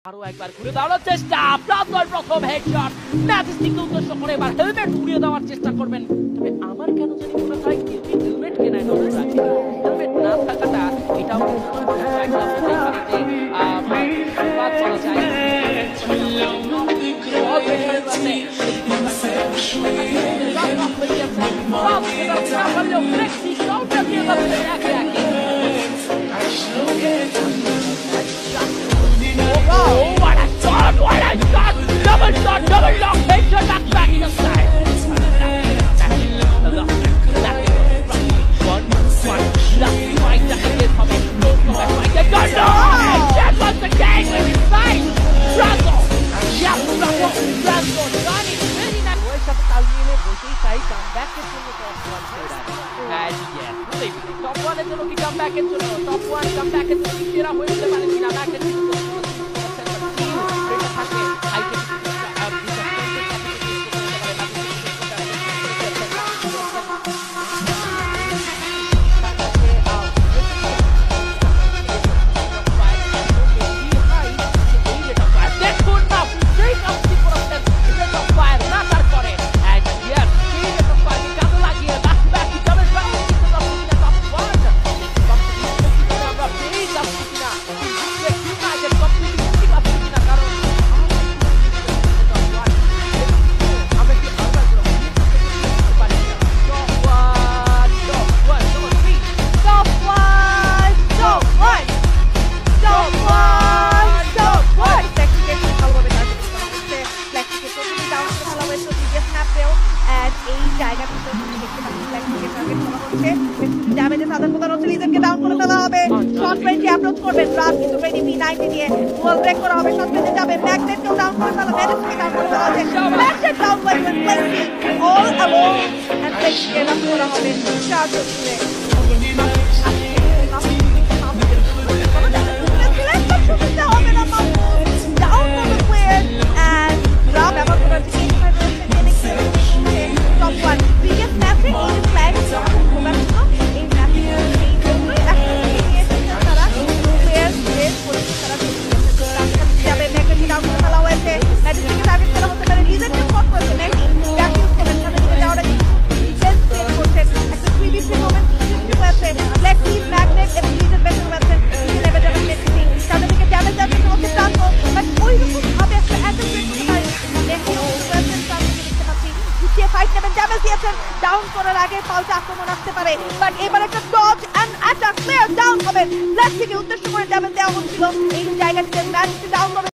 আরো একবার ঘুরে দাঁড়ানোর চেষ্টা, প্রান্তর প্রথম হেডশট, ম্যাজেস্টিককে উদ্দেশ্য করে এবার হেলমেট উড়িয়ে দেওয়ার চেষ্টা করবেন। তবে আমার কেন জানি মনে হয় কেউই হেলমেট কেনায় নজর রাখে। হেলমেট না থাকাটা এটাও একটা হতেই পারে যে সংবাদ বলা যায়। Double lock, headshot, back in the side. One, left, right, again from it. Right, they got no! That was the game with his face! Drago! Yeah, Drago, got it, really nice. ওই সাথে তালিয়ে নিয়ে বসেই চাই কামব্যাকের জন্য top one সেরা। হ্যাঁ, yes, top ওয়ানের জন্য কি কামব্যাকের জন্য? টপ ওয়ান কামব্যাকের জন্য সেরা হয়ে যেতে পারে কিনা? ব্যাকের জন্য এটা থাকে হাইটে ডাউন করার আগে পাল্টা আক্রমণ আসতে পারে, বাট এবার একটা dodge and attack player down হবে। লেফট থেকে উদ্দেশ্য করে ড্যামেজ দেওয়া হচ্ছিল, এই জায়গাটিতে ম্যাচটি ডাউন হবে।